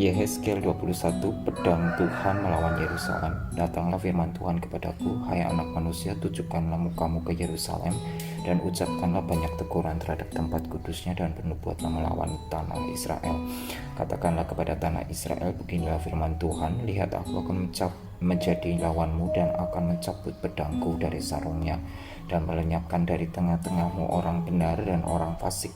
Yehezkiel 21. Pedang Tuhan melawan Yerusalem. Datanglah firman Tuhan kepadaku, hai anak manusia, tujukanlah mukamu ke Yerusalem dan ucapkanlah banyak teguran terhadap tempat kudusnya dan bernubuatlah melawan tanah Israel. Katakanlah kepada tanah Israel, beginilah firman Tuhan, lihat aku akan menjadi lawanmu dan akan mencabut pedangku dari sarungnya dan melenyapkan dari tengah-tengahmu orang benar dan orang fasik.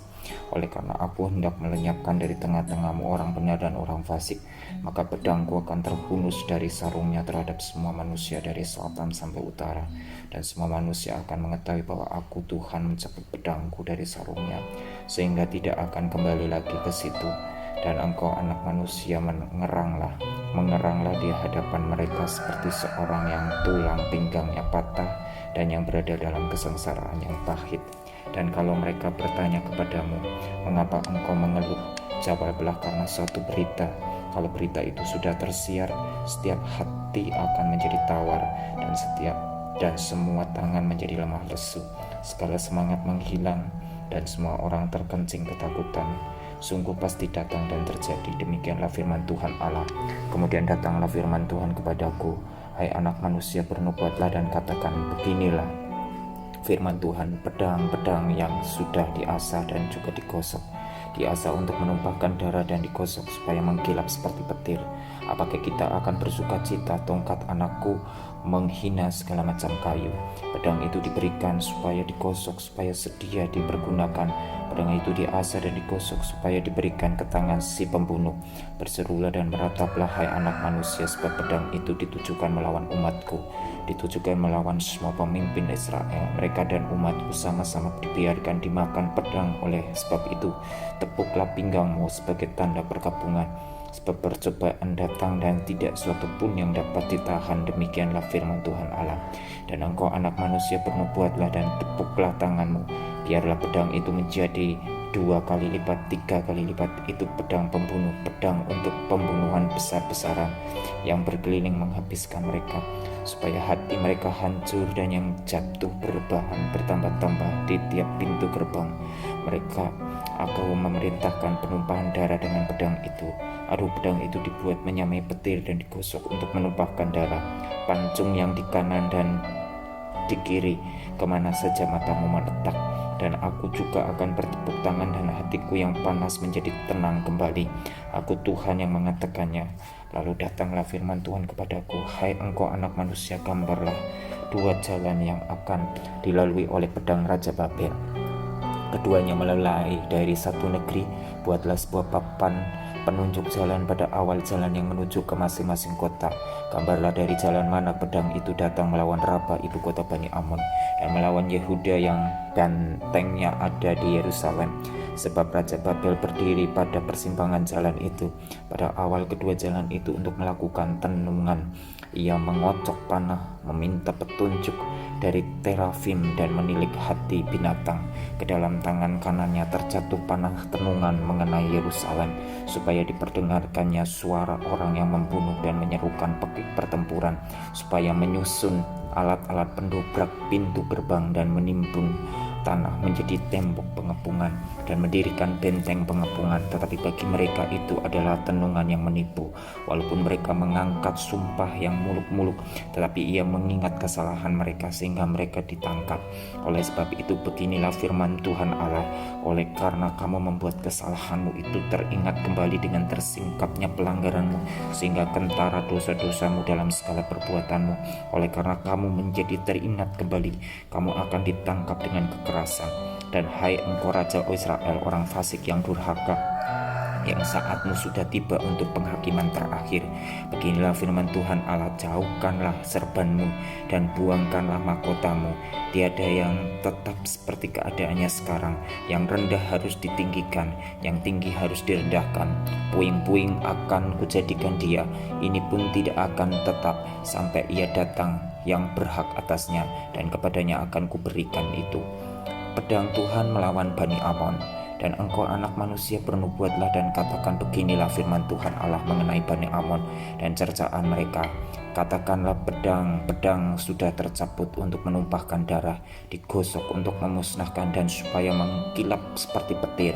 Oleh karena aku hendak melenyapkan dari tengah-tengahmu orang benar dan orang fasik, maka pedangku akan terhunus dari sarungnya terhadap semua manusia dari selatan sampai utara, dan semua manusia akan mengetahui bahwa aku Tuhan mencabut pedangku dari sarungnya, sehingga tidak akan kembali lagi ke situ. Dan engkau anak manusia mengeranglah di hadapan mereka seperti seorang yang tulang pinggangnya patah dan yang berada dalam kesengsaraan yang pahit. Dan kalau mereka bertanya kepadamu, mengapa engkau mengeluh? Jawablah, karena suatu berita. Kalau berita itu sudah tersiar, setiap hati akan menjadi tawar, dan semua tangan menjadi lemah lesu. Segala semangat menghilang, dan semua orang terkencing ketakutan. Sungguh pasti datang dan terjadi, demikianlah firman Tuhan Allah. Kemudian datanglah firman Tuhan kepadaku, hai anak manusia, bernubuatlah dan katakan, beginilah firman Tuhan, pedang-pedang yang sudah diasah dan juga digosok, diasah untuk menumpahkan darah dan digosok supaya mengkilap seperti petir. Apakah kita akan bersuka cita, tongkat anakku menghina segala macam kayu? Pedang itu diberikan supaya digosok, supaya sedia dipergunakan. Pedang itu diasah dan digosok supaya diberikan ke tangan si pembunuh. Berserulah dan merataplah, hai anak manusia, sebab pedang itu ditujukan melawan umatku, ditujukan melawan semua pemimpin Israel. Mereka dan umatku sama-sama dibiarkan dimakan pedang. Oleh sebab itu, tepuklah pinggangmu sebagai tanda perkabungan, sebab percobaan datang dan tidak suatu pun yang dapat ditahan. Demikianlah firman Tuhan Allah. Dan engkau anak manusia, bernubuatlah dan tepuklah tanganmu, biarlah pedang itu menjadi 2 kali lipat, 3 kali lipat. Itu pedang pembunuh, pedang untuk pembunuhan besar-besaran yang berkeliling menghabiskan mereka, supaya hati mereka hancur dan yang jatuh berlebahan bertambah-tambah di tiap pintu gerbang mereka. Aku memerintahkan penumpahan darah dengan pedang itu. Aduh, pedang itu dibuat menyamai petir dan digosok untuk menumpahkan darah. Pancung yang di kanan dan di kiri, kemana saja matamu meletak. Dan aku juga akan bertepuk tangan dan hatiku yang panas menjadi tenang kembali. Aku Tuhan yang mengatakannya. Lalu datanglah firman Tuhan kepadaku, hai engkau anak manusia, gambarlah 2 jalan yang akan dilalui oleh pedang Raja Babel. Keduanya melalui dari satu negeri. Buatlah sebuah papan penunjuk jalan pada awal jalan yang menuju ke masing-masing kota. Gambarlah dari jalan mana pedang itu datang melawan Raba, ibu kota Bani Amon, dan melawan Yehuda yang bentengnya ada di Yerusalem. Sebab Raja Babel berdiri pada persimpangan jalan itu, pada awal kedua jalan itu, untuk melakukan tenungan. Ia mengocok panah, meminta petunjuk dari terafim dan menilik hati binatang. Ke dalam tangan kanannya terjatuh panah tenungan mengenai Yerusalem, supaya diperdengarkannya suara orang yang membunuh dan menyerukan pekik pertempuran, supaya menyusun alat-alat pendobrak pintu gerbang dan menimbun tanah menjadi tembok pengepungan dan mendirikan benteng pengepungan. Tetapi bagi mereka itu adalah tenungan yang menipu. Walaupun mereka mengangkat sumpah yang muluk-muluk, tetapi ia mengingat kesalahan mereka sehingga mereka ditangkap. Oleh sebab itu, beginilah firman Tuhan Allah, oleh karena kamu membuat kesalahanmu itu teringat kembali dengan tersingkapnya pelanggaranmu, sehingga kentara dosa-dosamu dalam segala perbuatanmu, oleh karena kamu menjadi teringat kembali, kamu akan ditangkap dengan kekerasan. Dan hai engkau Raja Israel, orang fasik yang durhaka, yang saatmu sudah tiba untuk penghakiman terakhir. Beginilah firman Tuhan Allah, jauhkanlah serbanmu dan buangkanlah mahkotamu. Tiada yang tetap seperti keadaannya sekarang. Yang rendah harus ditinggikan, yang tinggi harus direndahkan. Puing-puing akan kujadikan dia, ini pun tidak akan tetap sampai ia datang yang berhak atasnya, dan kepadanya akan kuberikan itu. Pedang Tuhan melawan Bani Amon. Dan engkau anak manusia, bernubuatlah dan katakan, beginilah firman Tuhan Allah mengenai Bani Amon dan cercaan mereka. Katakanlah, pedang sudah tercabut untuk menumpahkan darah, digosok untuk memusnahkan dan supaya mengkilap seperti petir.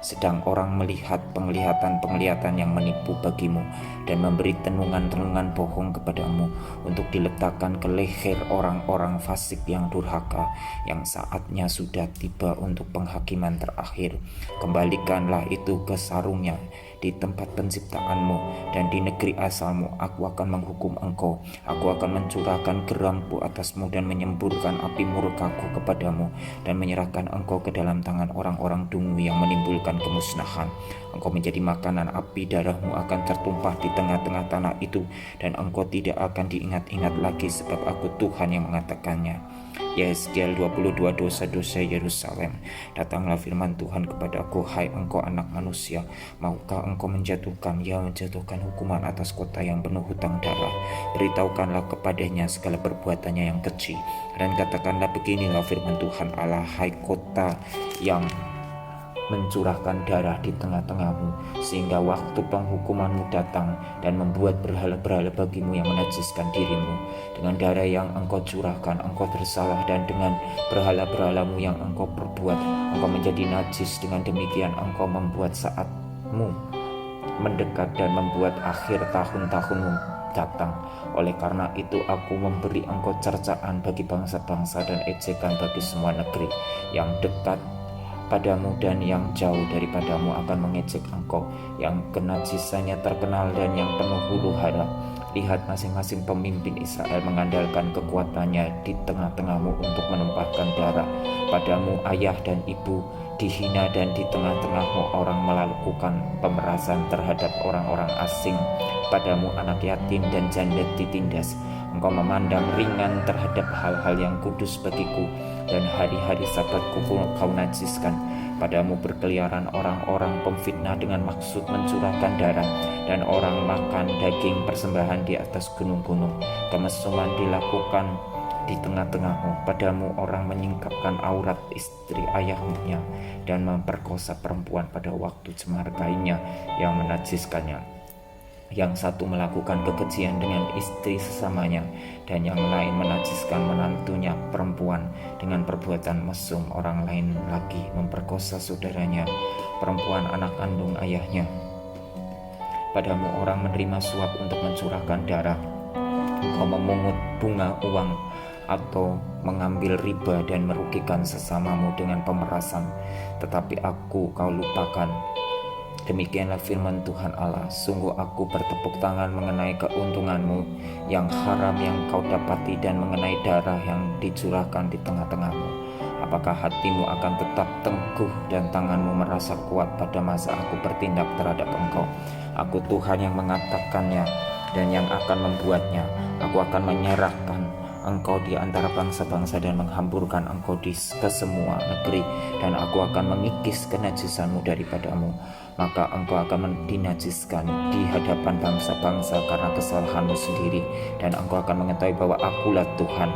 sedang orang melihat penglihatan-penglihatan yang menipu bagimu dan memberi tenungan-tenungan bohong kepadamu untuk diletakkan ke leher orang-orang fasik yang durhaka, yang saatnya sudah tiba untuk penghakiman terakhir. Kembalikanlah itu ke sarungnya di tempat penciptaanmu dan di negeri asalmu. Aku akan menghukum engkau. Aku akan mencurahkan geramku atasmu dan menyemburkan api murkaku kepadamu dan menyerahkan engkau ke dalam tangan orang-orang dungu yang menimbulkan kemusnahan. Engkau menjadi makanan api, darahmu akan tertumpah di tengah-tengah tanah itu, dan engkau tidak akan diingat-ingat lagi, sebab aku Tuhan yang mengatakannya. Yesaya 22, dosa-dosa Yerusalem. Datanglah firman Tuhan kepadaku, hai engkau anak manusia, maukah engkau menjatuhkan hukuman atas kota yang penuh hutang darah? Beritahukanlah kepadanya segala perbuatannya yang keji, dan katakanlah, beginilah firman Tuhan Allah, hai kota yang mencurahkan darah di tengah-tengahmu, sehingga waktu penghukumanmu datang dan membuat berhala-berhala bagimu yang menajiskan dirimu. Dengan darah yang engkau curahkan, engkau bersalah, dan dengan berhala-berhalamu yang engkau perbuat, engkau menjadi najis. Dengan demikian engkau membuat saatmu mendekat dan membuat akhir tahun-tahunmu datang. Oleh karena itu aku memberi engkau cercaan bagi bangsa-bangsa dan ejekan bagi semua negeri. Yang dekat padamu dan yang jauh daripadamu akan mengejek engkau, yang kenajisannya terkenal dan yang penuh huru hara. Lihat, masing-masing pemimpin Israel mengandalkan kekuatannya di tengah-tengahmu untuk menumpahkan darah. Padamu ayah dan ibu dihina, dan di tengah-tengahmu orang melakukan pemerasan terhadap orang-orang asing. Padamu anak yatim dan janda ditindas. Engkau memandang ringan terhadap hal-hal yang kudus bagiku, dan hari-hari sabatku kau najiskan. Padamu berkeliaran orang-orang pemfitnah dengan maksud mencurahkan darah, dan orang makan daging persembahan di atas gunung-gunung. Kemesuman dilakukan di tengah-tengahmu. Padamu orang menyingkapkan aurat istri ayahnya dan memperkosa perempuan pada waktu cemar kainnya yang menajiskannya. Yang satu melakukan kekejian dengan istri sesamanya, dan yang lain menajiskan menantunya perempuan dengan perbuatan mesum. Orang lain lagi memperkosa saudaranya perempuan, anak kandung ayahnya. Padamu orang menerima suap untuk mencurahkan darah. Engkau memungut bunga uang atau mengambil riba dan merugikan sesamamu dengan pemerasan, tetapi aku kau lupakan. Demikianlah firman Tuhan Allah, sungguh aku bertepuk tangan mengenai keuntunganmu yang haram yang kau dapati, dan mengenai darah yang dicurahkan di tengah-tengahmu. Apakah hatimu akan tetap teguh dan tanganmu merasa kuat pada masa aku bertindak terhadap engkau? Aku Tuhan yang mengatakannya dan yang akan membuatnya. Aku akan menyerahkan engkau di antara bangsa-bangsa dan menghamburkan engkau ke semua negeri, dan aku akan mengikis kenajisanmu daripadamu. Maka engkau akan dinajiskan di hadapan bangsa-bangsa karena kesalahanmu sendiri, dan engkau akan mengetahui bahwa akulah Tuhan.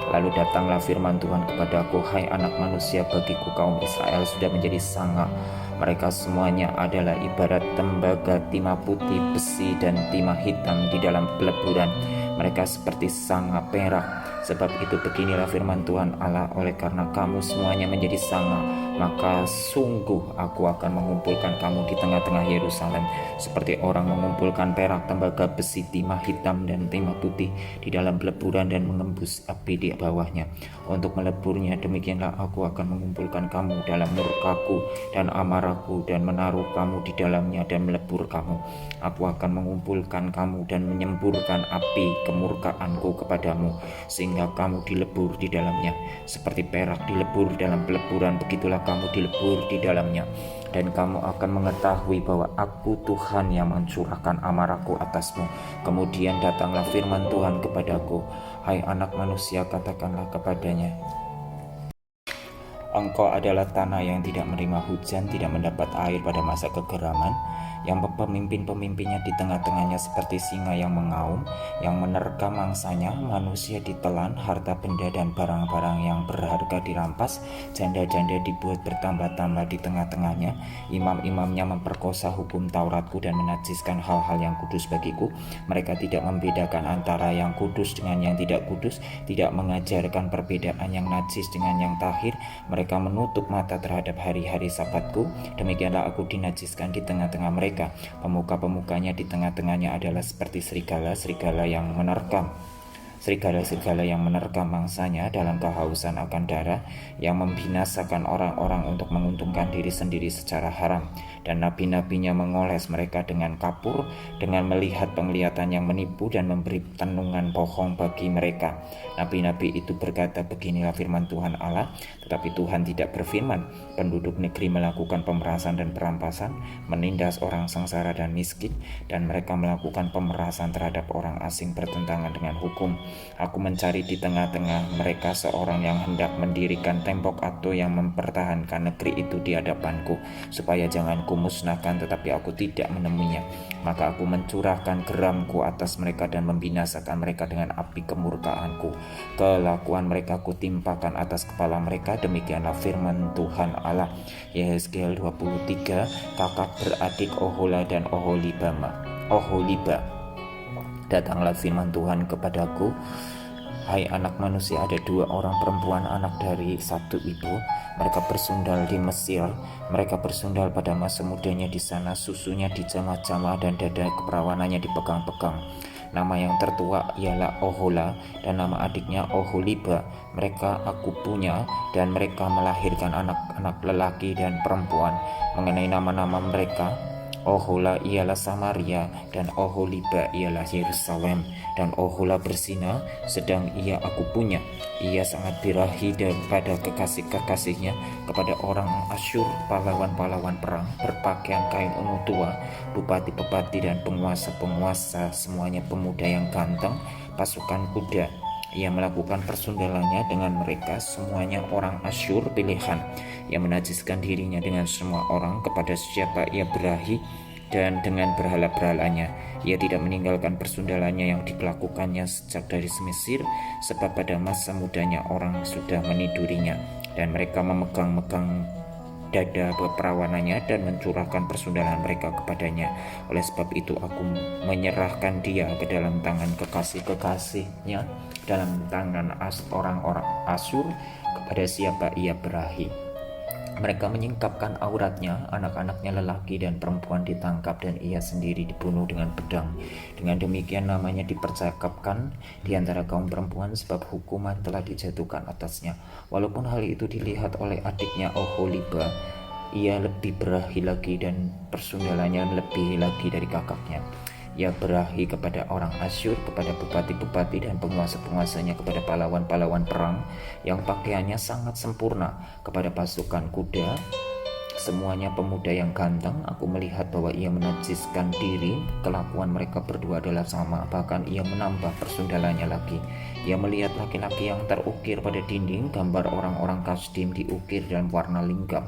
Lalu datanglah firman Tuhan kepadaku, hai anak manusia, bagiku kaum Israel sudah menjadi sanga. Mereka semuanya adalah ibarat tembaga timah putih, besi, dan timah hitam di dalam peleburan. Mereka seperti sanga perak. Sebab itu beginilah firman Tuhan Allah, oleh karena kamu semuanya menjadi sanga, maka sungguh aku akan mengumpulkan kamu di tengah-tengah Yerusalem, seperti orang mengumpulkan perak, tembaga, besi, timah hitam, dan timah putih di dalam peleburan dan mengembus api di bawahnya untuk meleburnya. Demikianlah aku akan mengumpulkan kamu dalam murkaku dan amarahku, dan menaruh kamu di dalamnya dan melebur kamu. Aku akan mengumpulkan kamu dan menyemburkan api kemurkaanku kepadamu, sehingga kamu dilebur di dalamnya. Seperti perak dilebur dalam peleburan, begitulah kamu dilebur di dalamnya. Dan kamu akan mengetahui bahwa aku Tuhan yang mencurahkan amarahku atasmu. Kemudian datanglah firman Tuhan kepadaku, hai anak manusia, katakanlah kepadanya, engkau adalah tanah yang tidak menerima hujan, tidak mendapat air pada masa kegeraman. yang pemimpin-pemimpinnya di tengah-tengahnya seperti singa yang mengaum, yang menerkam mangsanya, manusia ditelan, harta benda dan barang-barang yang berharga dirampas, janda-janda dibuat bertambah-tambah di tengah-tengahnya, imam-imamnya memperkosa hukum Tauratku dan menajiskan hal-hal yang kudus bagiku. Mereka tidak membedakan antara yang kudus dengan yang tidak kudus, tidak mengajarkan perbedaan yang najis dengan yang tahir. Mereka menutup mata terhadap hari-hari Sabatku. Demikianlah aku dinajiskan di tengah-tengah mereka. Pemuka-pemukanya di tengah-tengahnya adalah seperti serigala-serigala yang menerkam. Serigala-serigala yang menerkam mangsanya dalam kehausan akan darah, yang membinasakan orang-orang untuk menguntungkan diri sendiri secara haram. Dan nabi-nabinya mengoles mereka dengan kapur, dengan melihat penglihatan yang menipu dan memberi tenungan bohong bagi mereka. Nabi-nabi itu berkata, beginilah firman Tuhan Allah, tetapi Tuhan tidak berfirman. Penduduk negeri melakukan pemerasan dan perampasan, menindas orang sengsara dan miskin, dan mereka melakukan pemerasan terhadap orang asing bertentangan dengan hukum. Aku mencari di tengah-tengah mereka seorang yang hendak mendirikan tembok atau yang mempertahankan negeri itu di hadapanku, supaya jangan kumusnahkan, tetapi aku tidak menemuinya. Maka aku mencurahkan geramku atas mereka dan membinasakan mereka dengan api kemurkaanku. Kelakuan mereka kutimpakan atas kepala mereka. Demikianlah firman Tuhan Allah. Yehezkiel 23. Kakak beradik Ohola dan Oholiba. Datanglah firman Tuhan kepadaku, hai anak manusia, ada 2 orang perempuan anak dari satu ibu. Mereka bersundal di Mesir. Mereka bersundal pada masa mudanya di sana. Susunya dijamah-jamah dan dada keperawanannya dipegang-pegang. Nama yang tertua ialah Ohola dan nama adiknya Oholiba. Mereka aku punya dan mereka melahirkan anak-anak lelaki dan perempuan. Mengenai nama-nama mereka, Ohola ialah Samaria dan Oholiba ialah Yerusalem. Dan Ohola berzina, sedang ia aku punya. Ia sangat birahi daripada kekasih-kekasihnya kepada orang Asyur, pahlawan-pahlawan perang, berpakaian kain ungu tua, bupati-bupati dan penguasa-penguasa, semuanya pemuda yang ganteng, pasukan kuda. Ia melakukan persundalannya dengan mereka, semuanya orang Asyur pilihan. Ia menajiskan dirinya dengan semua orang kepada siapa ia berahi dan dengan berhala-berhalanya. Ia tidak meninggalkan persundalannya yang dilakukannya sejak dari Mesir, sebab pada masa mudanya orang sudah menidurinya, dan mereka memegang-megang dada perawanannya dan mencurahkan persundalan mereka kepadanya. Oleh sebab itu aku menyerahkan dia ke dalam tangan kekasih-kekasihnya, dalam tangan orang-orang Asyur, kepada siapa ia berahi. Mereka menyingkapkan auratnya, anak-anaknya lelaki dan perempuan ditangkap, dan ia sendiri dibunuh dengan pedang. Dengan demikian namanya dipercakapkan di antara kaum perempuan, sebab hukuman telah dijatuhkan atasnya. Walaupun hal itu dilihat oleh adiknya Oholiba, ia lebih berahi lagi dan persundalannya lebih lagi dari kakaknya. Ia berahi kepada orang Asyur, kepada bupati-bupati dan penguasa-penguasanya, kepada pahlawan-pahlawan perang yang pakaiannya sangat sempurna, kepada pasukan kuda, semuanya pemuda yang ganteng. Aku melihat bahwa ia menajiskan diri. Kelakuan mereka berdua adalah sama, bahkan ia menambah persundalannya lagi. Ia melihat laki-laki yang terukir pada dinding, gambar orang-orang Kasdim diukir dalam warna linggam.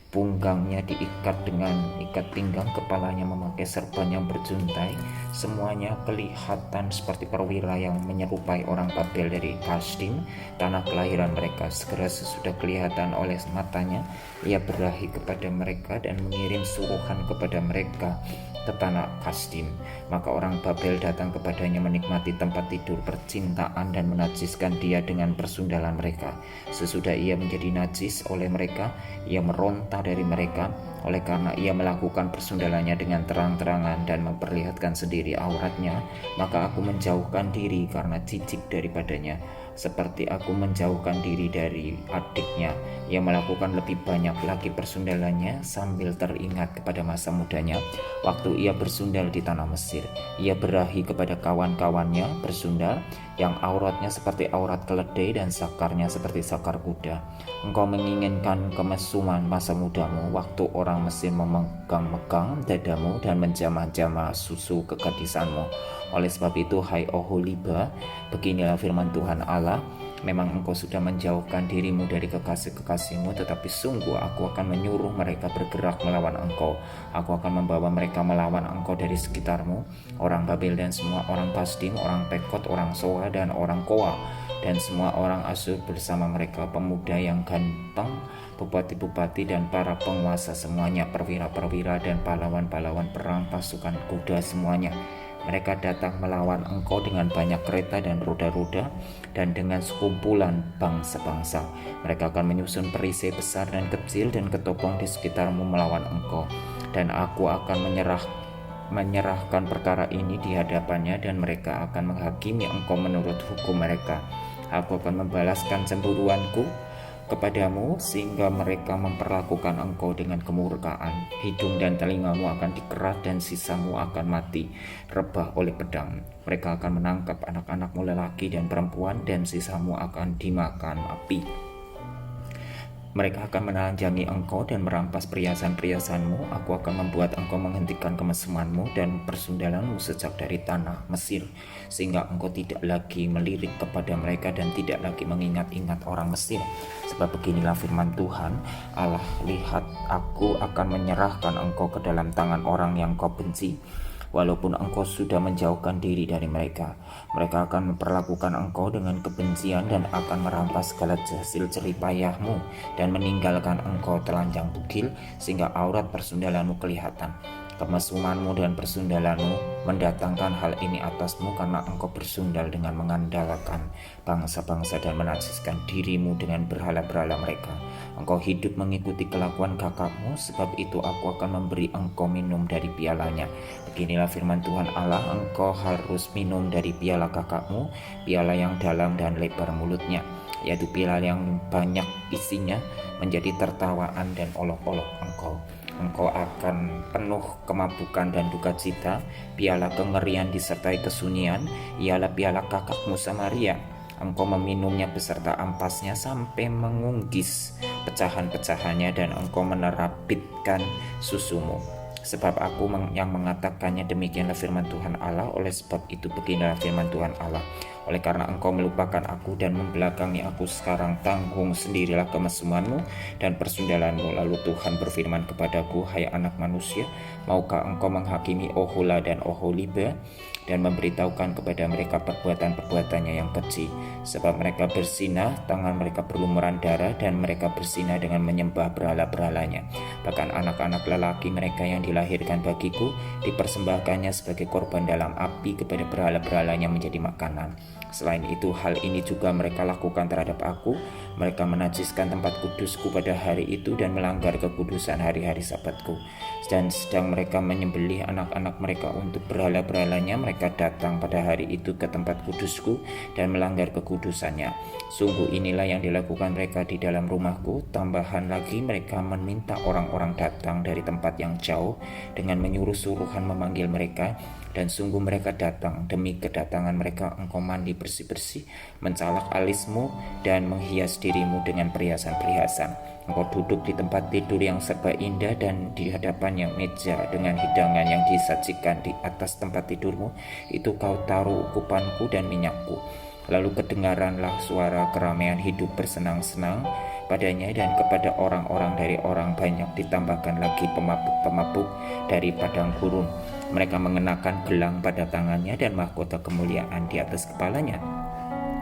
Punggangnya diikat dengan ikat pinggang, kepalanya memakai serban yang berjuntai. Semuanya kelihatan seperti perwira yang menyerupai orang Babel dari Kasdim, tanah kelahiran mereka. Segera sesudah kelihatan oleh matanya, ia berahi kepada mereka dan mengirim suruhan kepada mereka ke tanah Kasdim. Maka orang Babel datang kepadanya menikmati tempat tidur percintaan dan menajiskan dia dengan persundalan mereka. Sesudah ia menjadi najis oleh mereka, ia meronta dari mereka, oleh karena ia melakukan persundalannya dengan terang-terangan dan memperlihatkan sendiri auratnya. Maka aku menjauhkan diri karena jijik daripadanya, seperti aku menjauhkan diri dari adiknya. Ia melakukan lebih banyak lagi persundalannya sambil teringat kepada masa mudanya, waktu ia bersundal di tanah Mesir. Ia berahi kepada kawan-kawannya bersundal, yang auratnya seperti aurat keledai dan sakarnya seperti sakar kuda. Engkau menginginkan kemesuman masa mudamu, waktu orang Mesir memegang-megang dadamu dan menjamah-jamah susu kegadisanmu. Oleh sebab itu, hai Oholiba, beginilah firman Tuhan Allah, Memang engkau sudah menjauhkan dirimu dari kekasih-kekasihmu, tetapi sungguh aku akan menyuruh mereka bergerak melawan engkau. Aku akan membawa mereka melawan engkau dari sekitarmu, orang Babel dan semua orang Kasdim, orang Pekot, orang Soa dan orang Koa, dan semua orang Asyur bersama mereka, pemuda yang ganteng, bupati-bupati dan para penguasa semuanya, perwira-perwira dan pahlawan-pahlawan perang, pasukan kuda semuanya. Mereka datang melawan engkau dengan banyak kereta dan roda-roda dan dengan sekumpulan bangsa-bangsa. Mereka akan menyusun perisai besar dan kecil dan ketopong di sekitarmu melawan engkau. Dan aku akan menyerahkan perkara ini di hadapannya, dan mereka akan menghakimi engkau menurut hukum mereka. Aku akan membalaskan cemburuanku kepadamu sehingga mereka memperlakukan engkau dengan kemurkaan. Hidung dan telingamu akan dikerat dan sisamu akan mati rebah oleh pedang. Mereka akan menangkap anak-anakmu lelaki dan perempuan, dan sisamu akan dimakan api. Mereka akan menelanjangi engkau dan merampas perhiasan-perhiasanmu. Aku akan membuat engkau menghentikan kemesumanmu dan persundalanmu sejak dari tanah Mesir, sehingga engkau tidak lagi melirik kepada mereka dan tidak lagi mengingat-ingat orang Mesir. Sebab beginilah firman Tuhan Allah, lihat, aku akan menyerahkan engkau ke dalam tangan orang yang kau benci. Walaupun engkau sudah menjauhkan diri dari mereka, mereka akan memperlakukan engkau dengan kebencian dan akan merampas segala hasil jeripayahmu dan meninggalkan engkau telanjang bugil sehingga aurat persundalanmu kelihatan. Kemesumanmu dan persundalanmu mendatangkan hal ini atasmu karena engkau bersundal dengan mengandalkan bangsa-bangsa dan menajiskan dirimu dengan berhala-berhala mereka. Engkau hidup mengikuti kelakuan kakakmu, sebab itu aku akan memberi engkau minum dari pialanya. Beginilah firman Tuhan Allah, engkau harus minum dari piala kakakmu, piala yang dalam dan lebar mulutnya, yaitu piala yang banyak isinya, menjadi tertawaan dan olok-olok engkau. Engkau akan penuh kemabukan dan duka cita. Piala kengerian disertai kesunyian ialah piala kakakmu Samaria. Engkau meminumnya beserta ampasnya sampai mengunggis pecahan-pecahannya, dan engkau menerabitkan susumu. Sebab aku yang mengatakannya, demikianlah firman Tuhan Allah. Oleh sebab itu beginilah firman Tuhan Allah, oleh karena engkau melupakan aku dan membelakangi aku, sekarang tanggung sendirilah kemesumanmu dan persundalanmu. Lalu Tuhan berfirman kepadaku, hai anak manusia, maukah engkau menghakimi Ohola dan Oholiba dan memberitahukan kepada mereka perbuatan-perbuatannya yang keji? Sebab mereka bersinah, tangan mereka berlumuran darah, dan mereka bersinah dengan menyembah berhala-berhalanya. Bahkan anak-anak lelaki mereka yang dilahirkan bagiku dipersembahkannya sebagai korban dalam api kepada berhala-berhalanya menjadi makanan. Selain itu, hal ini juga mereka lakukan terhadap aku. Mereka menajiskan tempat kudusku pada hari itu dan melanggar kekudusan hari-hari sabatku. Dan sedang mereka menyembelih anak-anak mereka untuk berhala-berhalanya, mereka datang pada hari itu ke tempat kudusku dan melanggar kekudusannya. Sungguh inilah yang dilakukan mereka di dalam rumahku. Tambahan lagi, mereka meminta orang-orang datang dari tempat yang jauh dengan menyuruh suruhan memanggil mereka. Dan sungguh mereka datang, demi kedatangan mereka engkau mandi bersih-bersih, mencalak alismu dan menghias dirimu dengan perhiasan-perhiasan. Engkau duduk di tempat tidur yang serba indah, dan di hadapannya meja dengan hidangan yang disajikan di atas tempat tidurmu itu kau taruh ukupanku dan minyakku. Lalu kedengaranlah suara keramaian hidup bersenang-senang padanya, dan kepada orang-orang dari orang banyak ditambahkan lagi pemabuk-pemabuk dari padang gurun. Mereka mengenakan gelang pada tangannya dan mahkota kemuliaan di atas kepalanya.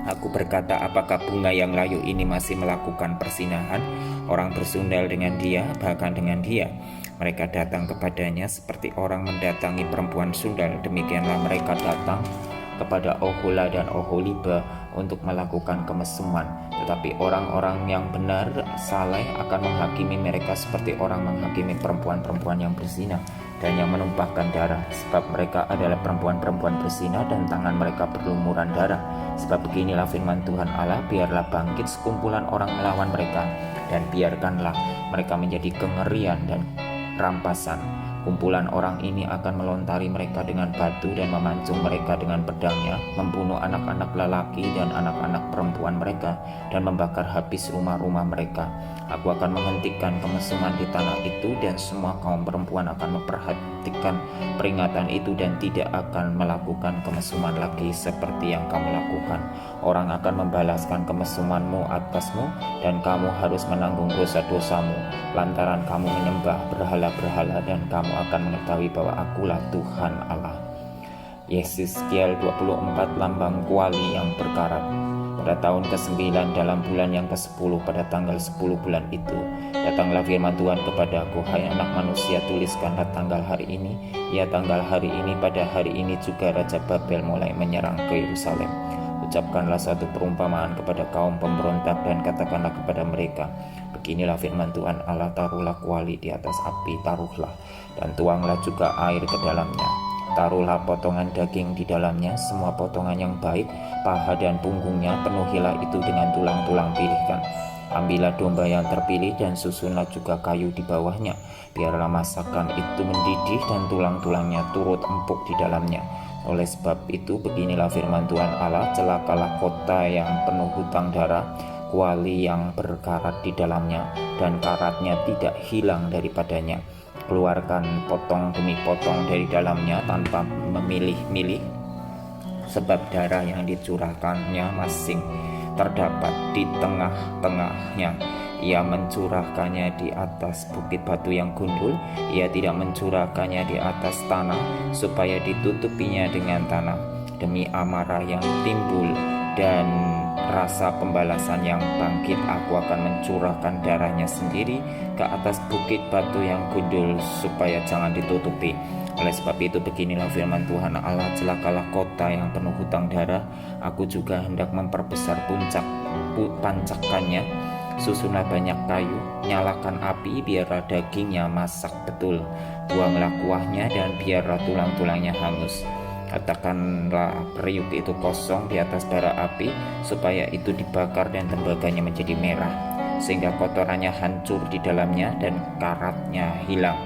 Aku berkata, apakah bunga yang layu ini masih melakukan persinahan? Orang bersundal dengan dia, bahkan dengan dia. Mereka datang kepadanya seperti orang mendatangi perempuan sundal. Demikianlah mereka datang kepada Ohola dan Oholiba untuk melakukan kemesuman. Tetapi orang-orang yang benar saleh akan menghakimi mereka seperti orang menghakimi perempuan-perempuan yang berzina dan yang menumpahkan darah, sebab mereka adalah perempuan-perempuan berzina dan tangan mereka berlumuran darah. Sebab beginilah firman Tuhan Allah, biarlah bangkit sekumpulan orang melawan mereka, dan biarkanlah mereka menjadi kengerian dan rampasan. Kumpulan orang ini akan melontari mereka dengan batu dan memancung mereka dengan pedangnya, membunuh anak-anak lelaki dan anak-anak perempuan mereka, dan membakar habis rumah-rumah mereka. Aku akan menghentikan kemesuman di tanah itu, dan semua kaum perempuan akan memperhatikan menghentikan peringatan itu dan tidak akan melakukan kemesuman lagi seperti yang kamu lakukan. Orang akan membalaskan kemesumanmu atasmu dan kamu harus menanggung dosa-dosamu lantaran kamu menyembah berhala-berhala, dan kamu akan mengetahui bahwa akulah Tuhan Allah. Yehezkiel 24, lambang kuali yang berkarat. Pada tahun ke-9 dalam bulan yang ke-10 pada tanggal 10 bulan itu, datanglah firman Tuhan kepadaku, hai anak manusia, tuliskanlah tanggal hari ini. Ya, tanggal hari ini, pada hari ini juga Raja Babel mulai menyerang ke Yerusalem. Ucapkanlah satu perumpamaan kepada kaum pemberontak dan katakanlah kepada mereka, beginilah firman Tuhan Allah, taruhlah kuali di atas api, taruhlah dan tuanglah juga air ke dalamnya. Taruhlah potongan daging di dalamnya, semua potongan yang baik, paha dan punggungnya, penuhilah itu dengan tulang-tulang pilihkan. Ambillah domba yang terpilih dan susunlah juga kayu di bawahnya. Biarlah masakan itu mendidih dan tulang-tulangnya turut empuk di dalamnya. Oleh sebab itu beginilah firman Tuhan Allah, celakalah kota yang penuh hutang darah, kuali yang berkarat di dalamnya dan karatnya tidak hilang daripadanya. Keluarkan potong demi potong dari dalamnya tanpa memilih-milih, sebab darah yang dicurahkannya masing terdapat di tengah-tengahnya. Ia mencurahkannya di atas bukit batu yang gundul, ia tidak mencurahkannya di atas tanah supaya ditutupinya dengan tanah. Demi amarah yang timbul dan rasa pembalasan yang bangkit, aku akan mencurahkan darahnya sendiri ke atas bukit batu yang gundul supaya jangan ditutupi. Oleh sebab itu beginilah firman Tuhan Allah, celakalah kota yang penuh hutang darah, aku juga hendak memperbesar pancakannya. Susunlah banyak kayu, nyalakan api, biarlah dagingnya masak betul, buanglah kuahnya dan biarlah tulang-tulangnya hangus. Katakanlah periuk itu kosong di atas bara api, supaya itu dibakar dan tembaganya menjadi merah, sehingga kotorannya hancur di dalamnya dan karatnya hilang.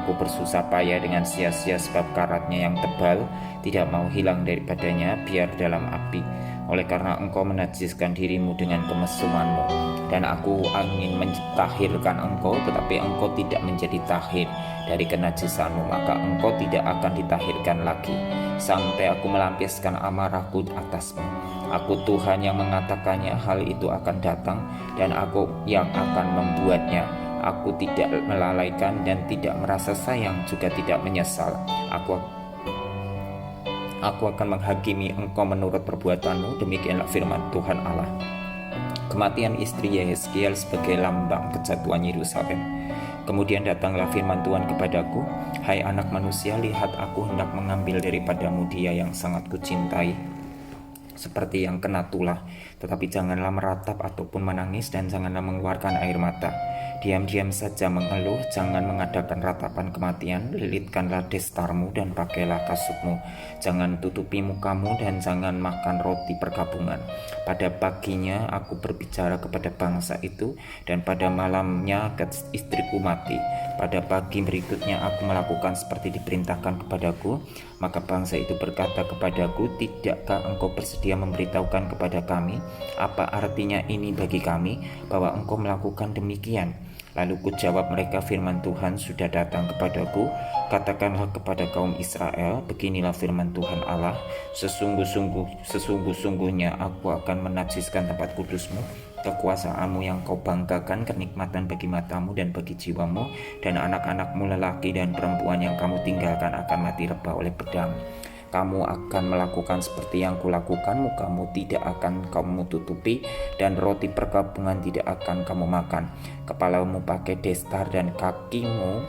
Aku bersusah payah dengan sia-sia, sebab karatnya yang tebal tidak mau hilang daripadanya, biar dalam api. Oleh karena engkau menajiskan dirimu dengan kemesumanmu, dan aku ingin mentahirkan engkau, tetapi engkau tidak menjadi tahir dari kenajisanmu, maka engkau tidak akan ditahirkan lagi, sampai aku melampiaskan amarahku atasmu. Aku Tuhan yang mengatakannya, hal itu akan datang, dan aku yang akan membuatnya. Aku tidak melalaikan dan tidak merasa sayang, juga tidak menyesal. Aku akan menghakimi engkau menurut perbuatanmu. Demikianlah firman Tuhan Allah. Kematian istri Yehezkiel sebagai lambang kejatuhan Yerusalem. Kemudian datanglah firman Tuhan kepadaku, hai anak manusia, lihat aku hendak mengambil daripadamu dia yang sangat kucintai, seperti yang kena tulah, tetapi janganlah meratap ataupun menangis, dan janganlah mengeluarkan air mata. Diam-diam saja mengeluh, jangan mengadakan ratapan kematian. Lilitkanlah destarmu dan pakailah kasutmu. Jangan tutupi mukamu dan jangan makan roti perkabungan. Pada paginya aku berbicara kepada bangsa itu, dan pada malamnya istriku mati. Pada pagi berikutnya aku melakukan seperti diperintahkan kepadaku. Maka bangsa itu berkata kepadaku, tidakkah engkau bersedia memberitahukan kepada kami apa artinya ini bagi kami, bahwa engkau melakukan demikian? Lalu ku jawab mereka, firman Tuhan sudah datang kepadaku. Katakanlah kepada kaum Israel, beginilah firman Tuhan Allah, sesungguh-sungguhnya aku akan menajiskan tempat kudusmu, kekuasaanmu yang kau banggakan, kenikmatan bagi matamu dan bagi jiwamu, dan anak-anakmu lelaki dan perempuan yang kamu tinggalkan akan mati rebah oleh pedang. Kamu akan melakukan seperti yang kulakukan, mukamu tidak akan kamu tutupi, dan roti perkabungan tidak akan kamu makan. Kepalamu pakai destar dan kakimu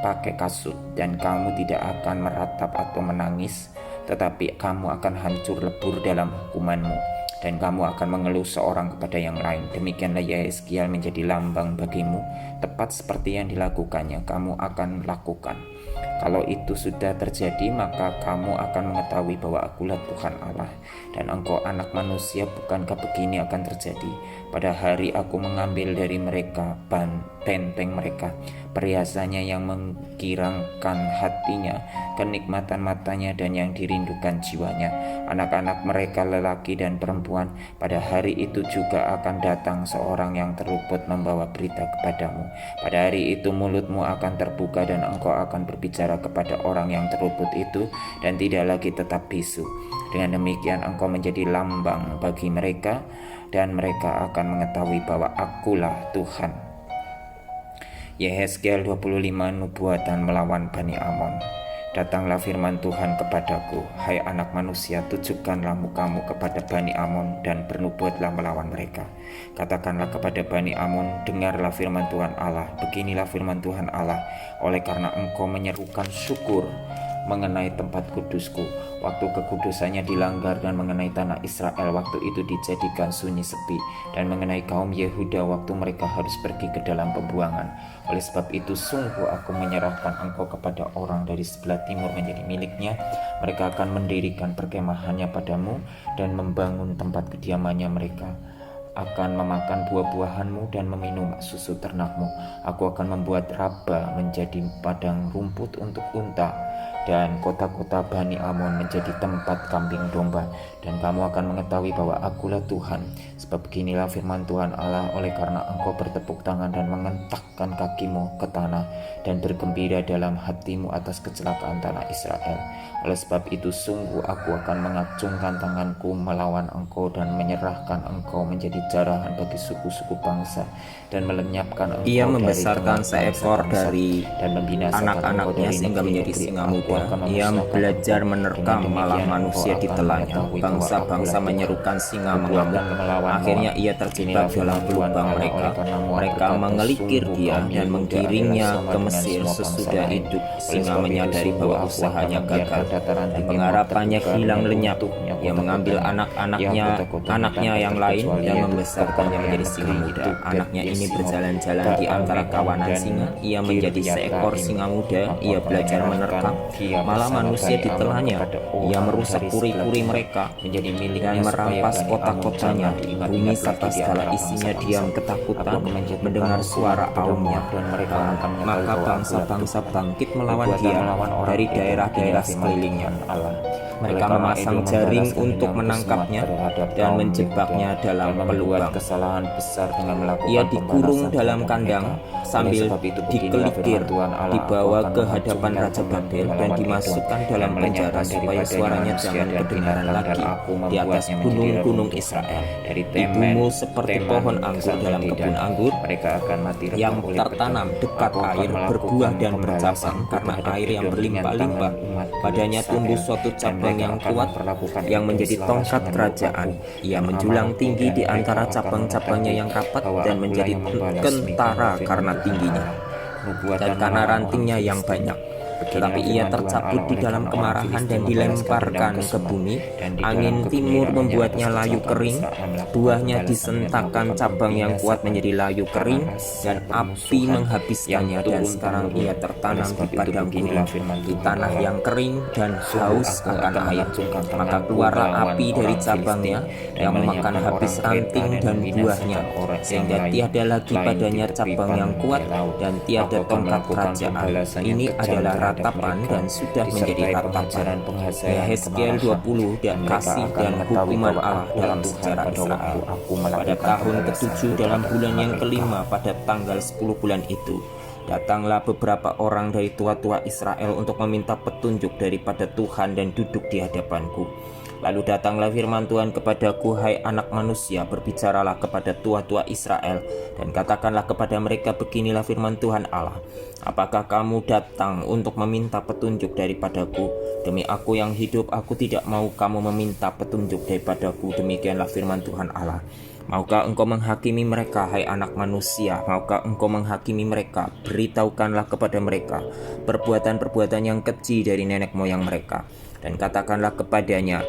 pakai kasut, dan kamu tidak akan meratap atau menangis, tetapi kamu akan hancur lebur dalam hukumanmu, dan kamu akan mengeluh seorang kepada yang lain. Demikianlah Yehezkiel menjadi lambang bagimu, tepat seperti yang dilakukannya kamu akan lakukan. Kalau itu sudah terjadi, maka kamu akan mengetahui bahwa akulah Tuhan Allah. Dan engkau anak manusia, bukankah begini akan terjadi? Pada hari aku mengambil dari mereka benteng mereka, perhiasannya yang menggirangkan hatinya, kenikmatan matanya dan yang dirindukan jiwanya. Anak-anak mereka lelaki dan perempuan, pada hari itu juga akan datang seorang yang terluput membawa berita kepadamu. Pada hari itu mulutmu akan terbuka dan engkau akan berbicara kepada orang yang terluput itu dan tidak lagi tetap bisu. Dengan demikian engkau menjadi lambang bagi mereka dan mereka akan mengetahui bahwa akulah Tuhan. Yehezkiel 25 nubuatan melawan Bani Amon. Datanglah firman Tuhan kepadaku, hai anak manusia, tujukanlah mukamu kepada Bani Amon dan bernubuatlah melawan mereka. Katakanlah kepada Bani Amon, dengarlah firman Tuhan Allah. Beginilah firman Tuhan Allah, oleh karena engkau menyerukan syukur mengenai tempat kudusku, waktu kekudusannya dilanggar, dan mengenai tanah Israel, waktu itu dijadikan sunyi sepi, dan mengenai kaum Yehuda, waktu mereka harus pergi ke dalam pembuangan. Oleh sebab itu sungguh aku menyerahkan engkau kepada orang dari sebelah timur menjadi miliknya. Mereka akan mendirikan perkemahannya padamu dan membangun tempat kediamannya. Mereka akan memakan buah-buahanmu dan meminum susu ternakmu. Aku akan membuat Raba menjadi padang rumput untuk unta, dan kota-kota Bani Amon menjadi tempat kambing domba. Dan kamu akan mengetahui bahwa akulah Tuhan. Sebab beginilah firman Tuhan Allah, oleh karena engkau bertepuk tangan dan mengentakkan kakimu ke tanah dan bergembira dalam hatimu atas kecelakaan tanah Israel. Oleh sebab itu sungguh aku akan mengacungkan tanganku melawan engkau dan menyerahkan engkau menjadi jarahan bagi suku-suku bangsa dan melenyapkan engkau. Ia membesarkan seekor dari dan anak-anaknya sehingga menjadi singa muda. Ia belajar menerkam malah manusia ditelannya. Bangsa-bangsa menyerukan singa mengamuk. Akhirnya ia terjebak dalam lubang mereka. Mereka mengelikir dia dan menggiringnya ke Mesir. Sesudah itu singa menyadari bahwa usahanya gagal dan pengharapannya hilang lenyap. Ia mengambil anaknya yang lain dan membesarkannya menjadi singa muda. Anaknya ini berjalan-jalan di antara kawanan singa. Ia menjadi seekor singa muda. Ia belajar menerkam malah manusia ditelannya. Ia merusak puri-puri mereka dan merampas kota-kotanya. Bumi serta segala isinya diam ketakutan mendengar suara aumnya. Maka bangsa-bangsa bangkit melawan dia dari daerah-daerah sekelilingnya. Mereka memasang jaring untuk menangkapnya dan menjebaknya dalam pelubang. Ia dikurung dalam kandang sambil dikelikir, dibawa ke hadapan Raja Babel dan dimasukkan dalam penjara supaya suaranya jangan kedengaran lagi di atas gunung-gunung Israel. Ibumu seperti pohon anggur dalam kebun anggur yang tertanam dekat air, berbuah dan bercabang karena air yang berlimpah-limpah. Padanya tumbuh suatu cabang yang kuat yang menjadi tongkat kerajaan. Ia menjulang tinggi di antara cabang-cabangnya yang rapat dan menjadi kentara karena tingginya dan karena rantingnya yang banyak. Tetapi ia tercabut di dalam kemarahan dan dilemparkan ke bumi. Angin timur membuatnya layu kering, buahnya disentakkan cabang yang kuat menjadi layu kering, dan api menghabiskannya. Dan sekarang ia tertanam di padang gurun, di tanah yang kering dan haus akan air. Maka keluarlah api dari cabangnya yang memakan habis ranting dan buahnya, sehingga tiada lagi padanya cabang yang kuat dan tiada tongkat kerajaan. Ini adalah ratapan dan sudah menjadi ratapan. Yehezkiel 20 dan kasih dan hukuman Allah dalam sejarah Israel. Pada tahun ke-7 dalam bulan yang kelima, pada tanggal 10 bulan itu, datanglah beberapa orang dari tua-tua Israel untuk meminta petunjuk daripada Tuhan dan duduk di hadapanku. Lalu datanglah firman Tuhan kepadaku, hai anak manusia, berbicaralah kepada tua-tua Israel dan katakanlah kepada mereka, beginilah firman Tuhan Allah. Apakah kamu datang untuk meminta petunjuk daripadaku? Demi aku yang hidup, aku tidak mau kamu meminta petunjuk daripadaku. Demikianlah firman Tuhan Allah. Maukah engkau menghakimi mereka, hai anak manusia? Maukah engkau menghakimi mereka? Beritahukanlah kepada mereka perbuatan-perbuatan yang keji dari nenek moyang mereka, dan katakanlah kepadanya,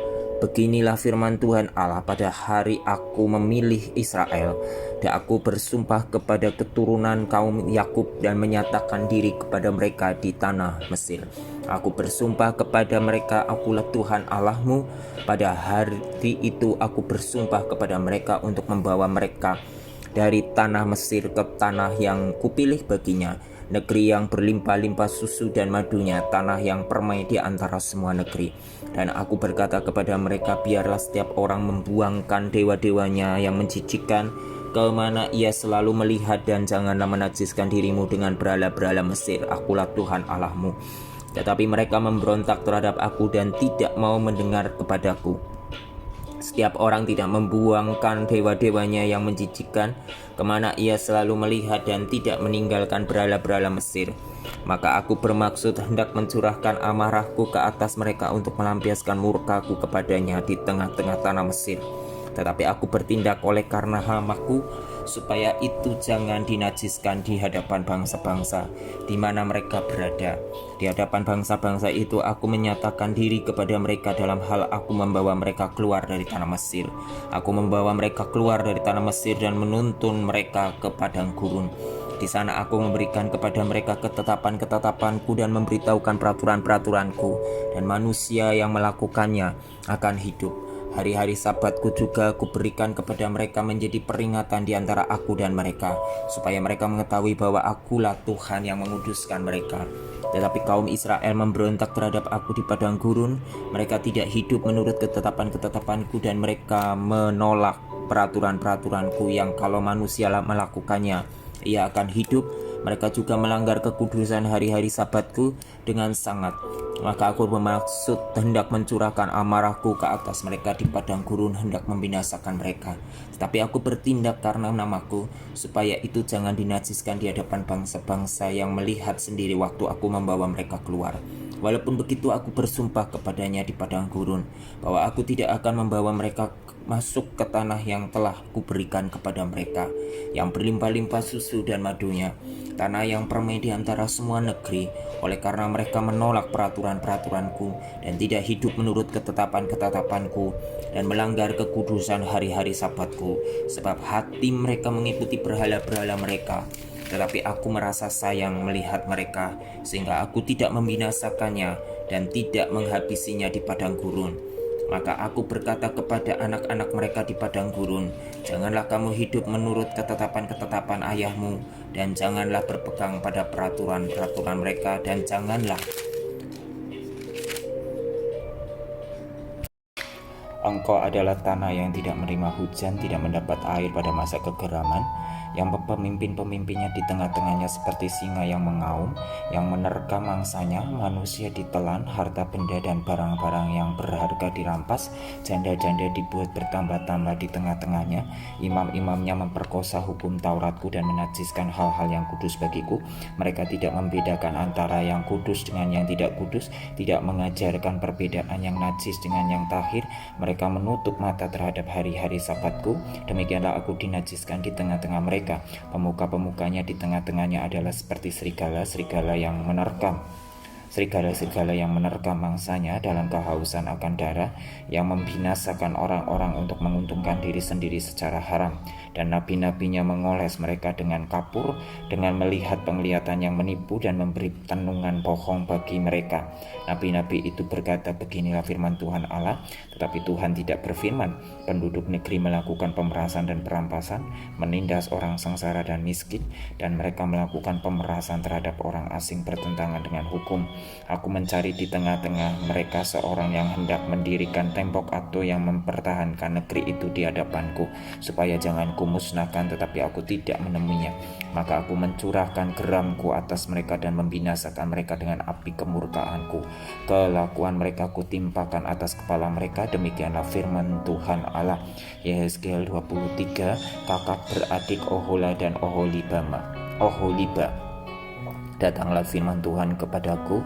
beginilah firman Tuhan Allah, pada hari aku memilih Israel, dan aku bersumpah kepada keturunan kaum Yakub dan menyatakan diri kepada mereka di tanah Mesir. Aku bersumpah kepada mereka, akulah Tuhan Allahmu. Pada hari itu aku bersumpah kepada mereka untuk membawa mereka dari tanah Mesir ke tanah yang kupilih baginya, negeri yang berlimpah-limpah susu dan madunya, tanah yang permai di antara semua negeri. Dan aku berkata kepada mereka, biarlah setiap orang membuangkan dewa-dewanya yang menjijikkan kemana ia selalu melihat, dan janganlah menajiskan dirimu dengan berhala-berhala Mesir. Akulah Tuhan Allahmu. Tetapi mereka memberontak terhadap aku dan tidak mau mendengar kepadaku. Setiap orang tidak membuangkan dewa-dewanya yang menjijikkan, kemana ia selalu melihat dan tidak meninggalkan berhala-berhala Mesir. Maka aku bermaksud hendak mencurahkan amarahku ke atas mereka untuk melampiaskan murkaku kepadanya di tengah-tengah tanah Mesir. Tetapi aku bertindak oleh karena hamaku, supaya itu jangan dinajiskan di hadapan bangsa-bangsa di mana mereka berada. Di hadapan bangsa-bangsa itu aku menyatakan diri kepada mereka dalam hal aku membawa mereka keluar dari tanah Mesir. Aku membawa mereka keluar dari tanah Mesir dan menuntun mereka ke padang gurun. Di sana aku memberikan kepada mereka ketetapan-ketetapanku dan memberitahukan peraturan-peraturanku, dan manusia yang melakukannya akan hidup. Hari-hari Sabatku juga aku berikan kepada mereka menjadi peringatan di antara aku dan mereka, supaya mereka mengetahui bahwa akulah Tuhan yang menguduskan mereka. Tetapi kaum Israel memberontak terhadap aku di padang gurun. Mereka tidak hidup menurut ketetapan-ketetapanku, dan mereka menolak peraturan-peraturanku yang kalau manusia melakukannya, ia akan hidup. Mereka juga melanggar kekudusan hari-hari Sabatku dengan sangat. Maka aku bermaksud hendak mencurahkan amarahku ke atas mereka di padang gurun, hendak membinasakan mereka. Tetapi aku bertindak karena namaku, supaya itu jangan dinajiskan di hadapan bangsa-bangsa yang melihat sendiri waktu aku membawa mereka keluar. Walaupun begitu aku bersumpah kepadanya di padang gurun, bahwa aku tidak akan membawa mereka masuk ke tanah yang telah kuberikan kepada mereka, yang berlimpah-limpah susu dan madunya, tanah yang permai di antara semua negeri. Oleh karena mereka menolak peraturan-peraturanku dan tidak hidup menurut ketetapan-ketetapanku, dan melanggar kekudusan hari-hari Sabatku, sebab hati mereka mengikuti berhala-berhala mereka. Tetapi aku merasa sayang melihat mereka, sehingga aku tidak membinasakannya dan tidak menghabisinya di padang gurun. Maka aku berkata kepada anak-anak mereka di padang gurun, janganlah kamu hidup menurut ketetapan-ketetapan ayahmu, dan janganlah berpegang pada peraturan-peraturan mereka, dan janganlah Engkau adalah tanah yang tidak menerima hujan, tidak mendapat air pada masa kegeraman, yang pemimpin-pemimpinnya di tengah-tengahnya seperti singa yang mengaum, yang menerkam mangsanya, manusia ditelan, harta benda dan barang-barang yang berharga dirampas, janda-janda dibuat bertambah-tambah di tengah-tengahnya, imam-imamnya memperkosa hukum Tauratku dan menajiskan hal-hal yang kudus bagiku. Mereka tidak membedakan antara yang kudus dengan yang tidak kudus, tidak mengajarkan perbedaan yang najis dengan yang tahir. Mereka menutup mata terhadap hari-hari Sabatku. Demikianlah aku dinajiskan di tengah-tengah mereka. Pemuka-pemukanya di tengah-tengahnya adalah seperti serigala-serigala yang menerkam. Serigala-serigala yang menerkam mangsanya dalam kehausan akan darah, yang membinasakan orang-orang untuk menguntungkan diri sendiri secara haram. Dan nabi-nabinya mengoles mereka dengan kapur, dengan melihat penglihatan yang menipu dan memberi tenungan bohong bagi mereka. Nabi-nabi itu berkata, beginilah firman Tuhan Allah, tetapi Tuhan tidak berfirman. Penduduk negeri melakukan pemerasan dan perampasan, menindas orang sengsara dan miskin, dan mereka melakukan pemerasan terhadap orang asing bertentangan dengan hukum. Aku mencari di tengah-tengah mereka seorang yang hendak mendirikan tembok atau yang mempertahankan negeri itu di hadapanku, supaya jangan kumusnahkan, tetapi aku tidak menemuinya. Maka aku mencurahkan geramku atas mereka dan membinasakan mereka dengan api kemurkaanku. Kelakuan mereka kutimpakan atas kepala mereka. Demikianlah firman Tuhan Allah. Yehezkiel 23. Kakak beradik Ohola dan Oholiba. Datanglah firman Tuhan kepadaku,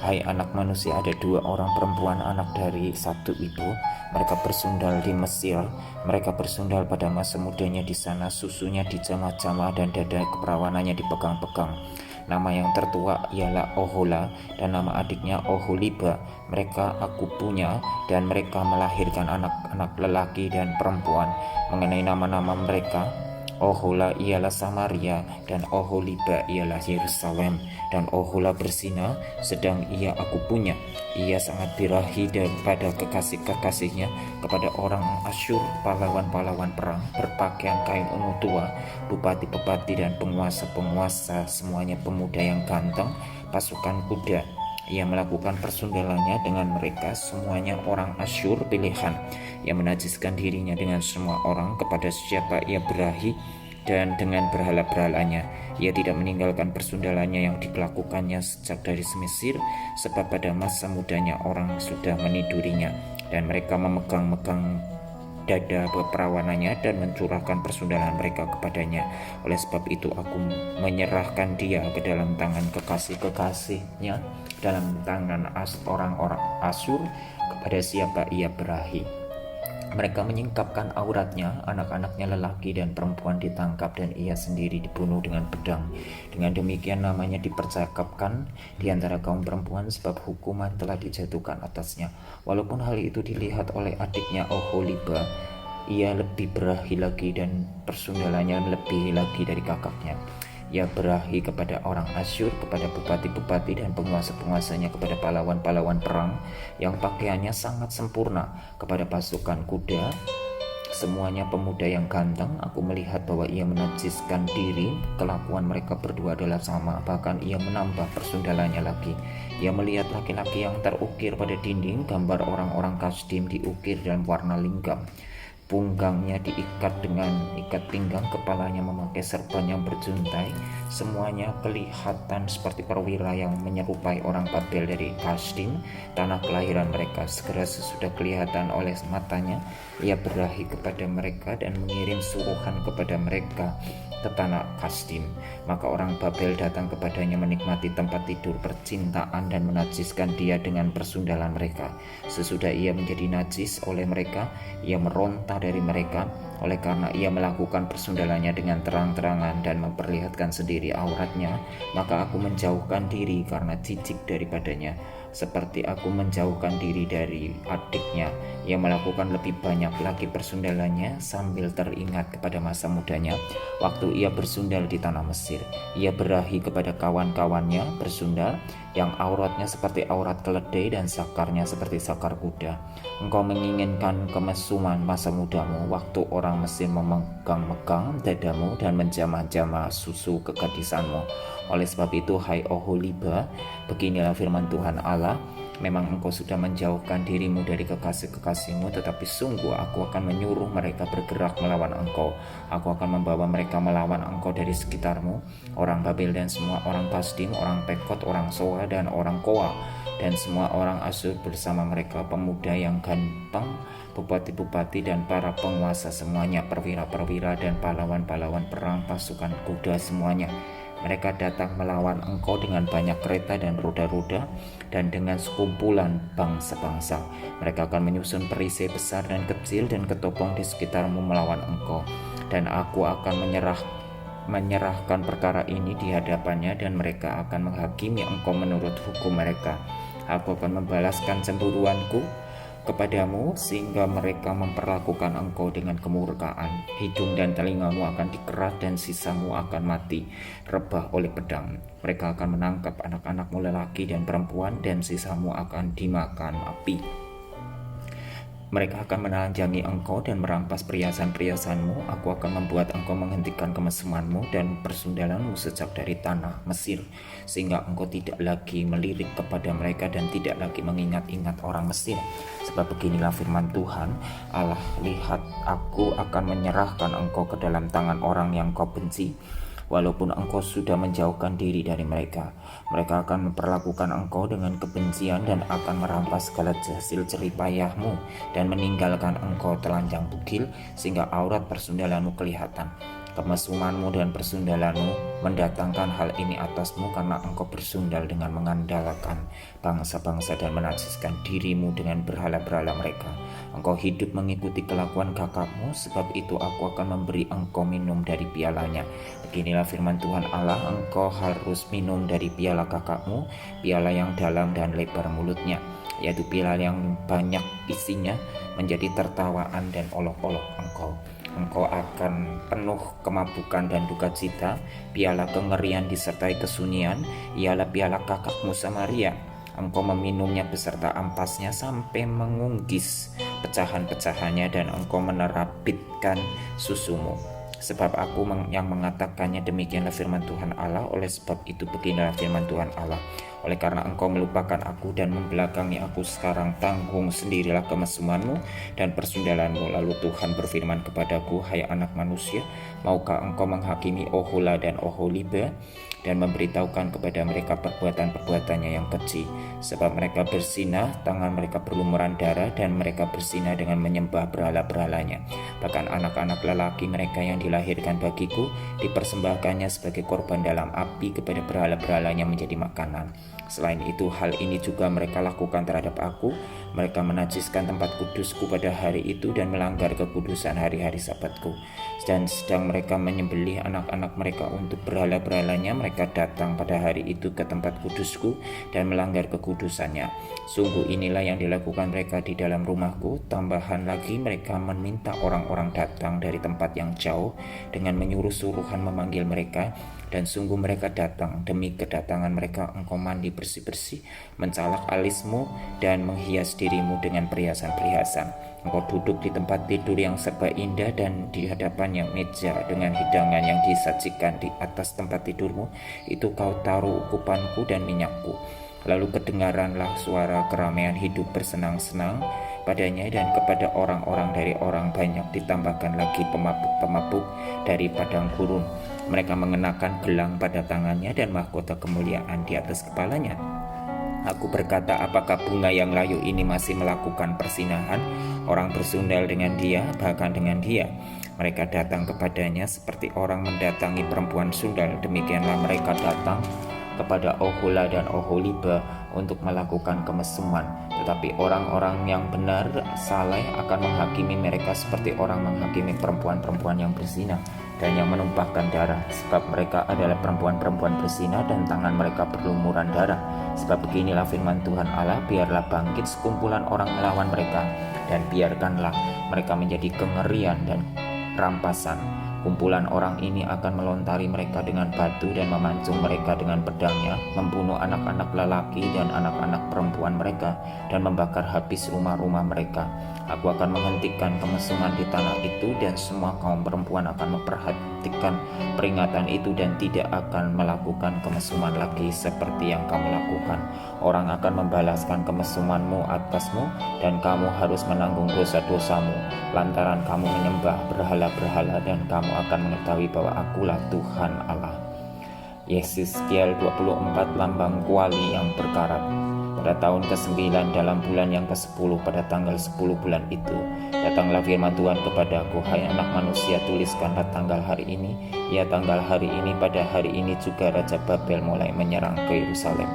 hai anak manusia, ada 2 orang perempuan anak dari satu ibu. Mereka bersundal di Mesir. Mereka bersundal pada masa mudanya di sana. Susunya dijamah-jamah dan dada keperawanannya dipegang-pegang. Nama yang tertua ialah Ohola dan nama adiknya Oholiba. Mereka aku punya, dan mereka melahirkan anak-anak lelaki dan perempuan. Mengenai nama-nama mereka, Ohola ialah Samaria, dan Oholiba ialah Yerusalem. Dan Ohola berzina, sedang ia aku punya. Ia sangat birahi daripada kekasih-kekasihnya kepada orang Asyur, pahlawan-pahlawan perang, berpakaian kain ungu tua, bupati-bupati dan penguasa-penguasa, semuanya pemuda yang ganteng, pasukan kuda. Ia melakukan persundalannya dengan mereka, semuanya orang Asyur pilihan. Ia menajiskan dirinya dengan semua orang kepada siapa ia berahi dan dengan berhala-berhalanya. Ia tidak meninggalkan persundalannya yang dilakukannya sejak dari Mesir, sebab pada masa mudanya orang sudah menidurinya, dan mereka memegang-megang dada perawanannya dan mencurahkan persundalan mereka kepadanya. Oleh sebab itu aku menyerahkan dia ke dalam tangan kekasih-kekasihnya, dalam tangan orang-orang Asyur, kepada siapa ia berahi. Mereka menyingkapkan auratnya, anak-anaknya lelaki dan perempuan ditangkap, dan ia sendiri dibunuh dengan pedang. Dengan demikian namanya dipercakapkan di antara kaum perempuan, sebab hukuman telah dijatuhkan atasnya. Walaupun hal itu dilihat oleh adiknya Oholiba, ia lebih berahi lagi dan persundalannya lebih lagi dari kakaknya. Ia berahi kepada orang Asyur, kepada bupati-bupati dan penguasa-penguasanya, kepada pahlawan-pahlawan perang yang pakaiannya sangat sempurna, kepada pasukan kuda, semuanya pemuda yang ganteng. Aku melihat bahwa ia menajiskan diri, kelakuan mereka berdua adalah sama, bahkan ia menambah persundalannya lagi. Ia melihat laki-laki yang terukir pada dinding, gambar orang-orang Kasdim diukir dalam warna linggam. Punggangnya diikat dengan ikat pinggang, kepalanya memakai serban yang berjuntai. Semuanya kelihatan seperti perwira yang menyerupai orang Babel dari Kasdim, tanah kelahiran mereka. Segera sesudah kelihatan oleh matanya, ia berahi kepada mereka dan mengirim suruhan kepada mereka ke tanah Kasdim. Maka orang Babel datang kepadanya menikmati tempat tidur percintaan dan menajiskan dia dengan persundalan mereka. Sesudah ia menjadi najis oleh mereka, ia meronta dari mereka, oleh karena ia melakukan persundalannya dengan terang-terangan dan memperlihatkan sendiri auratnya. Maka aku menjauhkan diri karena jijik daripadanya, seperti aku menjauhkan diri dari adiknya. Ia melakukan lebih banyak lagi persundalannya sambil teringat kepada masa mudanya, waktu ia bersundal di tanah Mesir. Ia berahi kepada kawan-kawannya bersundal, yang auratnya seperti aurat keledai dan sakarnya seperti sakar kuda. Engkau menginginkan kemesuman masa mudamu, waktu orang Mesir memegang-megang dadamu dan menjamah-jamah susu kegadisanmu. Oleh sebab itu, hai Oholiba, beginilah firman Tuhan Allah, memang engkau sudah menjauhkan dirimu dari kekasih-kekasihmu, tetapi sungguh aku akan menyuruh mereka bergerak melawan engkau. Aku akan membawa mereka melawan engkau dari sekitarmu, orang Babel dan semua orang Kasdim, orang Pekot, orang Soa dan orang Koa, dan semua orang Asyur bersama mereka, pemuda yang ganteng, bupati-bupati dan para penguasa semuanya, perwira-perwira dan pahlawan-pahlawan perang, pasukan kuda semuanya. Mereka datang melawan engkau dengan banyak kereta dan roda-roda, dan dengan sekumpulan bangsa-bangsa. Mereka akan menyusun perisai besar dan kecil dan ketopong di sekitarmu melawan engkau. Dan aku akan menyerahkan perkara ini di hadapannya, dan mereka akan menghakimi engkau menurut hukum mereka. Aku akan membalaskan cemburuanku kepadamu, sehingga mereka memperlakukan engkau dengan kemurkaan. Hidung dan telingamu akan dikerat dan sisamu akan mati rebah oleh pedang. Mereka akan menangkap anak-anakmu lelaki dan perempuan, dan sisamu akan dimakan api. Mereka akan menelanjangi engkau dan merampas perhiasan-perhiasanmu. Aku akan membuat engkau menghentikan kemesumanmu dan persundalanmu sejak dari tanah Mesir, sehingga engkau tidak lagi melirik kepada mereka dan tidak lagi mengingat-ingat orang Mesir. Sebab beginilah firman Tuhan Allah, lihat, aku akan menyerahkan engkau ke dalam tangan orang yang kau benci. Walaupun engkau sudah menjauhkan diri dari mereka, mereka akan memperlakukan engkau dengan kebencian dan akan merampas segala hasil jeripayahmu dan meninggalkan engkau telanjang bugil, sehingga aurat persundalanmu kelihatan. Kemesumanmu dan persundalanmu mendatangkan hal ini atasmu, karena engkau bersundal dengan mengandalkan bangsa-bangsa dan menajiskan dirimu dengan berhala-berhala mereka. Engkau hidup mengikuti kelakuan kakakmu, sebab itu aku akan memberi engkau minum dari pialanya. Beginilah firman Tuhan Allah, engkau harus minum dari piala kakakmu, piala yang dalam dan lebar mulutnya, yaitu piala yang banyak isinya, menjadi tertawaan dan olok-olok engkau. Engkau akan penuh kemabukan dan duka cita. Piala kengerian disertai kesunyian ialah piala kakakmu Samaria. Engkau meminumnya beserta ampasnya sampai mengunggis pecahan-pecahannya, dan engkau menerabitkan susumu. Sebab aku yang mengatakannya, demikianlah firman Tuhan Allah. Oleh sebab itu beginilah firman Tuhan Allah: oleh karena engkau melupakan aku dan membelakangi aku, sekarang tanggung sendirilah kemesumuanmu dan persundalanmu. Lalu Tuhan berfirman kepadaku, hai anak manusia, maukah engkau menghakimi Ohola dan Oholiba dan memberitahukan kepada mereka perbuatan-perbuatannya yang keji? Sebab mereka bersinah, tangan mereka berlumuran darah, dan mereka bersinah dengan menyembah berhala-berhalanya. Bahkan anak-anak lelaki mereka yang dilahirkan bagiku dipersembahkannya sebagai korban dalam api kepada berhala-berhalanya menjadi makanan. Selain itu, hal ini juga mereka lakukan terhadap aku. Mereka menajiskan tempat kudusku pada hari itu dan melanggar kekudusan hari-hari sabatku. Dan sedang mereka menyembelih anak-anak mereka untuk berhala-berhalanya, mereka datang pada hari itu ke tempat kudusku dan melanggar kekudusannya. Sungguh inilah yang dilakukan mereka di dalam rumahku. Tambahan lagi, mereka meminta orang-orang datang dari tempat yang jauh dengan menyuruh suruhan memanggil mereka. Dan sungguh mereka datang, demi kedatangan mereka engkau mandi bersih-bersih, mencalak alismu dan menghias dirimu dengan perhiasan-perhiasan. Engkau duduk di tempat tidur yang serba indah, dan di hadapannya meja dengan hidangan yang disajikan di atas tempat tidurmu itu kau taruh ukupanku dan minyakku. Lalu kedengaranlah suara keramaian hidup bersenang-senang padanya, dan kepada orang-orang dari orang banyak ditambahkan lagi pemabuk-pemabuk dari padang gurun. Mereka mengenakan gelang pada tangannya dan mahkota kemuliaan di atas kepalanya. Aku berkata, apakah bunga yang layu ini masih melakukan persinahan? Orang bersundal dengan dia, bahkan dengan dia. Mereka datang kepadanya seperti orang mendatangi perempuan sundal. Demikianlah mereka datang kepada Ohola dan Oholiba untuk melakukan kemesuman. Tetapi orang-orang yang benar saleh akan menghakimi mereka seperti orang menghakimi perempuan-perempuan yang berzina dan yang menumpahkan darah, sebab mereka adalah perempuan-perempuan berzina dan tangan mereka berlumuran darah. Sebab beginilah firman Tuhan Allah, biarlah bangkit sekumpulan orang melawan mereka, dan biarkanlah mereka menjadi kengerian dan rampasan. Kumpulan orang ini akan melontari mereka dengan batu dan memancung mereka dengan pedangnya, membunuh anak-anak lelaki dan anak-anak perempuan mereka, dan membakar habis rumah-rumah mereka. Aku akan menghentikan kemesuman di tanah itu, dan semua kaum perempuan akan memperhatikan peringatan itu dan tidak akan melakukan kemesuman lagi seperti yang kamu lakukan. Orang akan membalaskan kemesumanmu atasmu, dan kamu harus menanggung dosa-dosamu lantaran kamu menyembah berhala-berhala, dan kamu akan mengetahui bahwa akulah Tuhan Allah. Yehezkiel 24, lambang kuali yang berkarat. Pada tahun ke-9 dalam bulan yang ke-10, pada tanggal 10 bulan itu, datanglah firman Tuhan kepadaku, hai anak manusia, tuliskanlah tanggal hari ini. Ya, tanggal hari ini, pada hari ini juga Raja Babel mulai menyerang ke Yerusalem.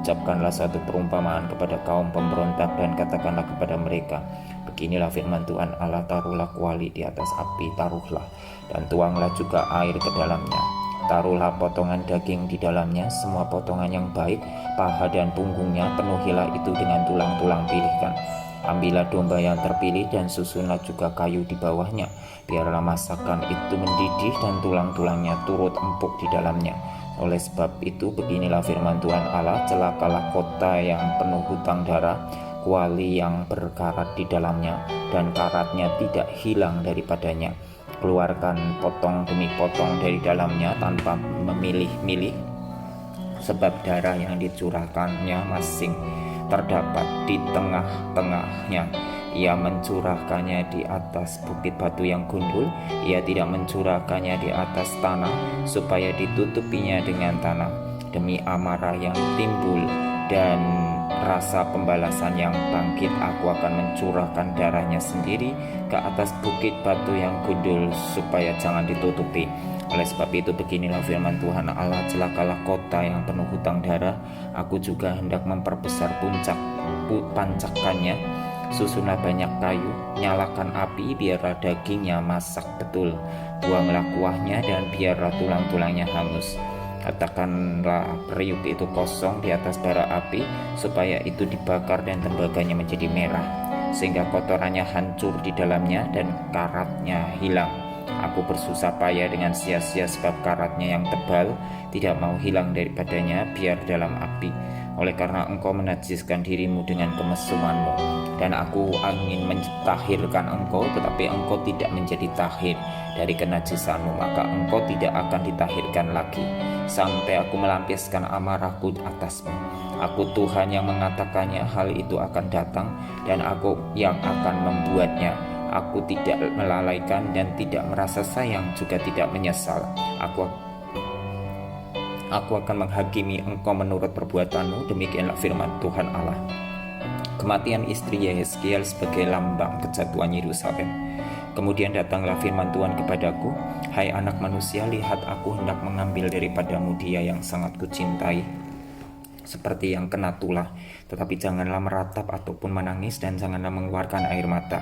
Ucapkanlah satu perumpamaan kepada kaum pemberontak dan katakanlah kepada mereka, beginilah firman Tuhan Allah, taruhlah kuali di atas api, taruhlah, dan tuanglah juga air ke dalamnya. Taruhlah potongan daging di dalamnya, semua potongan yang baik, paha dan punggungnya, penuhilah itu dengan tulang-tulang pilihan. Ambillah domba yang terpilih dan susunlah juga kayu di bawahnya. Biarlah masakan itu mendidih dan tulang-tulangnya turut empuk di dalamnya. Oleh sebab itu beginilah firman Tuhan Allah, celakalah kota yang penuh hutang darah, kuali yang berkarat di dalamnya, dan karatnya tidak hilang daripadanya. Keluarkan potong demi potong dari dalamnya tanpa memilih-milih, sebab darah yang dicurahkannya masing terdapat di tengah-tengahnya. Ia mencurahkannya di atas bukit batu yang gundul, ia tidak mencurahkannya di atas tanah supaya ditutupinya dengan tanah. Demi amarah yang timbul dan rasa pembalasan yang bangkit, aku akan mencurahkan darahnya sendiri ke atas bukit batu yang gundul supaya jangan ditutupi. Oleh sebab itu beginilah firman Tuhan Allah, celakalah kota yang penuh hutang darah. Aku juga hendak memperbesar pancakannya. Susunlah banyak kayu, nyalakan api, biarlah dagingnya masak betul. Buanglah kuahnya dan biarlah tulang-tulangnya hangus. Katakanlah periuk itu kosong di atas bara api, supaya itu dibakar dan tembaganya menjadi merah, sehingga kotorannya hancur di dalamnya dan karatnya hilang. Aku bersusah payah dengan sia-sia, sebab karatnya yang tebal tidak mau hilang daripadanya, biar dalam api. Oleh karena engkau menajiskan dirimu dengan kemesumanmu Dan aku ingin mentahirkan engkau, tetapi engkau tidak menjadi tahir dari kenajisanmu, maka engkau tidak akan ditahirkan lagi sampai aku melampiaskan amarahku atasmu. Aku Tuhan yang mengatakannya, hal itu akan datang, dan aku yang akan membuatnya. Aku tidak melalaikan dan tidak merasa sayang, juga tidak menyesal. Aku akan menghakimi engkau menurut perbuatanmu. Demikianlah firman Tuhan Allah. Kematian istri Yehezkiel sebagai lambang kejatuhan Yerusalem. Kemudian datanglah firman Tuhan kepadaku, hai anak manusia, lihat aku hendak mengambil daripadamu dia yang sangat kucintai, seperti yang kena tulah, tetapi janganlah meratap ataupun menangis, dan janganlah mengeluarkan air mata.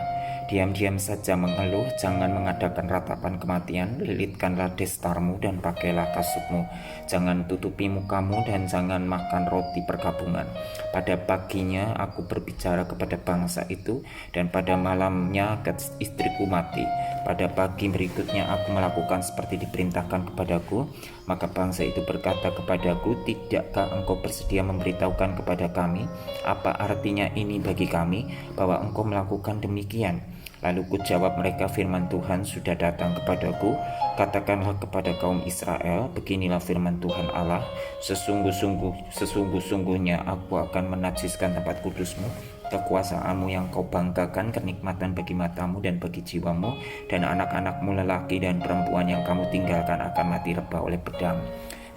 Diam-diam saja mengeluh, jangan mengadakan ratapan kematian. Lilitkanlah destarmu dan pakailah kasutmu. Jangan tutupi mukamu dan jangan makan roti perkabungan. Pada paginya aku berbicara kepada bangsa itu, dan pada malamnya istriku mati. Pada pagi berikutnya aku melakukan seperti diperintahkan kepadaku. Maka bangsa itu berkata kepadaku, tidakkah engkau bersedia memberitahukan kepada kami apa artinya ini bagi kami, bahwa engkau melakukan demikian? Lalu kujawab mereka, firman Tuhan sudah datang kepadaku. Katakanlah kepada kaum Israel, beginilah firman Tuhan Allah, sesungguh-sungguhnya aku akan menajiskan tempat kudusmu, kekuasaanmu yang kau banggakan, kenikmatan bagi matamu dan bagi jiwamu, dan anak-anakmu lelaki dan perempuan yang kamu tinggalkan akan mati rebah oleh pedang.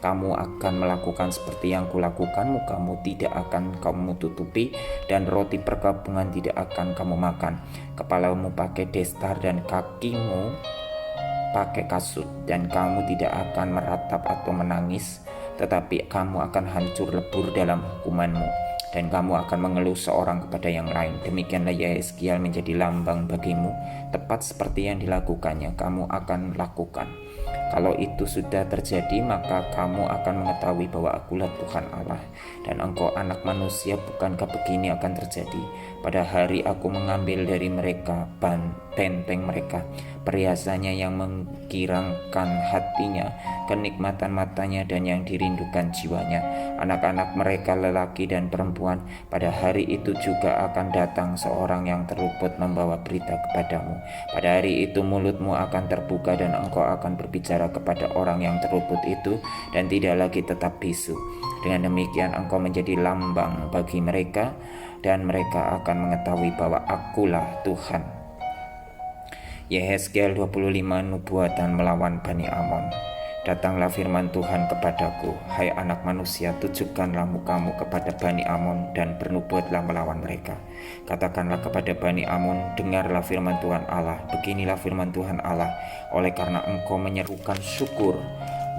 Kamu akan melakukan seperti yang kulakukan, mukamu tidak akan kamu tutupi, dan roti perkabungan tidak akan kamu makan. Kepalamu pakai destar dan kakimu pakai kasut, dan kamu tidak akan meratap atau menangis, tetapi kamu akan hancur lebur dalam hukumanmu, dan kamu akan mengeluh seorang kepada yang lain. Demikianlah Yehezkiel menjadi lambang bagimu, tepat seperti yang dilakukannya kamu akan lakukan. Kalau itu sudah terjadi, maka kamu akan mengetahui bahwa akulah Tuhan Allah. Dan engkau anak manusia, bukankah begini akan terjadi? Pada hari aku mengambil dari mereka benteng mereka, perhiasannya yang mengkirangkan hatinya, kenikmatan matanya dan yang dirindukan jiwanya. Anak-anak mereka lelaki dan perempuan, pada hari itu juga akan datang seorang yang terluput membawa berita kepadamu. Pada hari itu mulutmu akan terbuka dan engkau akan berbicara kepada orang yang terluput itu, dan tidak lagi tetap bisu. Dengan demikian engkau menjadi lambang bagi mereka, dan mereka akan mengetahui bahwa akulah Tuhan. Yehezkiel 25. Nubuatan melawan Bani Amon. Datanglah firman Tuhan kepadaku, hai anak manusia, tujukanlah mukamu kepada Bani Amon dan bernubuatlah melawan mereka. Katakanlah kepada Bani Amon, dengarlah firman Tuhan Allah. Beginilah firman Tuhan Allah, oleh karena engkau menyerukan syukur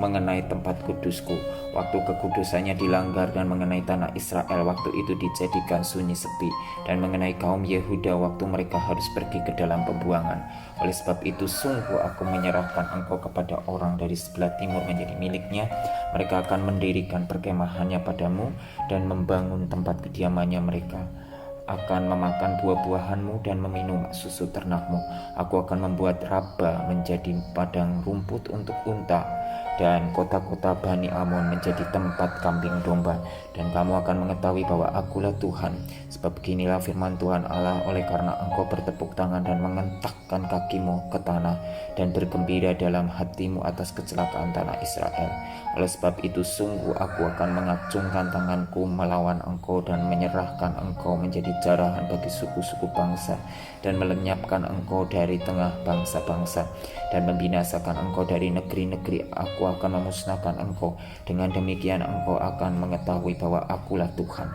mengenai tempat kudusku, waktu kekudusannya dilanggar, dan mengenai tanah Israel, waktu itu dijadikan sunyi sepi, dan mengenai kaum Yehuda, waktu mereka harus pergi ke dalam pembuangan. Oleh sebab itu sungguh aku menyerahkan engkau kepada orang dari sebelah timur menjadi miliknya. Mereka akan mendirikan perkemahannya padamu dan membangun tempat kediamannya. Mereka akan memakan buah-buahanmu dan meminum susu ternakmu. Aku akan membuat Raba menjadi padang rumput untuk unta, dan kota-kota Bani Amon menjadi tempat kambing domba. Dan kamu akan mengetahui bahwa akulah Tuhan. Sebab beginilah firman Tuhan Allah, oleh karena engkau bertepuk tangan dan mengentakkan kakimu ke tanah, dan bergembira dalam hatimu atas kecelakaan tanah Israel. Oleh sebab itu sungguh aku akan mengacungkan tanganku melawan engkau, dan menyerahkan engkau menjadi jarahan bagi suku-suku bangsa, dan melenyapkan engkau dari tengah bangsa-bangsa, dan membinasakan engkau dari negeri-negeri. Aku akan memusnahkan engkau. Dengan demikian engkau akan mengetahui bahwa akulah Tuhan.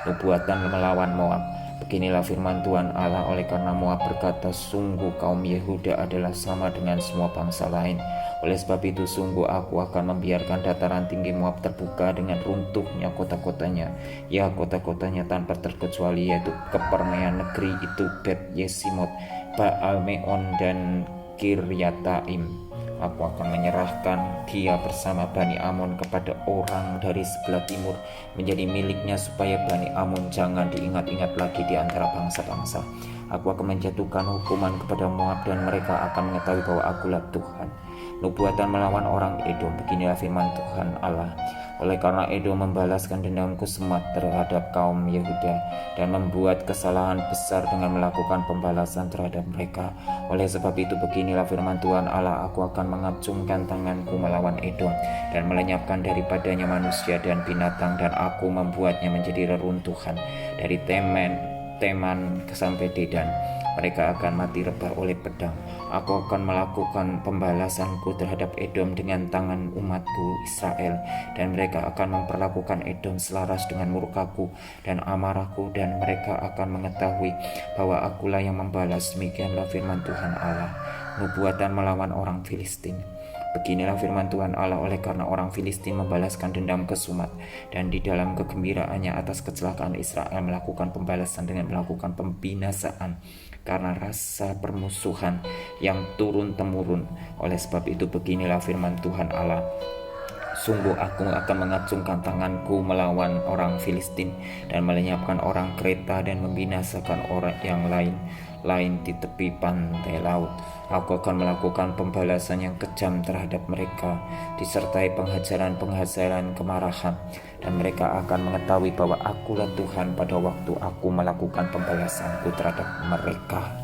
Nubuatan melawan Moab. Beginilah firman Tuhan Allah, oleh karena Moab berkata, sungguh kaum Yehuda adalah sama dengan semua bangsa lain. Oleh sebab itu sungguh aku akan membiarkan dataran tinggi Moab terbuka dengan runtuhnya kota-kotanya, ya kota-kotanya tanpa terkecuali, yaitu kepermean negeri itu Bet Yesimot, Baal-Meon dan Kiryataim. Aku akan menyerahkan dia bersama Bani Amon kepada orang dari sebelah timur menjadi miliknya, supaya Bani Amon jangan diingat-ingat lagi di antara bangsa-bangsa. Aku akan menjatuhkan hukuman kepada Moab, dan mereka akan mengetahui bahwa akulah Tuhan. Nubuatan melawan orang Edom. Beginilah firman Tuhan Allah, Oleh karena Edom membalaskan dendamku semat terhadap kaum Yehuda dan membuat kesalahan besar dengan melakukan pembalasan terhadap mereka. Oleh sebab itu beginilah firman Tuhan Allah, aku akan mengacungkan tanganku melawan Edom dan melenyapkan daripadanya manusia dan binatang, dan aku membuatnya menjadi reruntuhan dari Teman sampai Dedan. Mereka akan mati rebah oleh pedang. Aku akan melakukan pembalasanku terhadap Edom dengan tangan umatku Israel, dan mereka akan memperlakukan Edom selaras dengan murkaku dan amarahku, dan mereka akan mengetahui bahwa akulah yang membalas. Demikianlah firman Tuhan Allah. Nubuatan melawan orang Filistin. Beginilah firman Tuhan Allah, oleh karena orang Filistin membalaskan dendam ke Sumat, dan di dalam kegembiraannya atas kecelakaan Israel melakukan pembalasan dengan melakukan pembinasaan karena rasa permusuhan yang turun-temurun. Oleh sebab itu beginilah firman Tuhan Allah, sungguh aku akan mengacungkan tanganku melawan orang Filistin dan melenyapkan orang Kreta dan membinasakan orang yang lain di tepi pantai laut. Aku akan melakukan pembalasan yang kejam terhadap mereka, disertai penghajaran kemarahan, dan mereka akan mengetahui bahwa akulah Tuhan pada waktu aku melakukan pembalasanku terhadap mereka.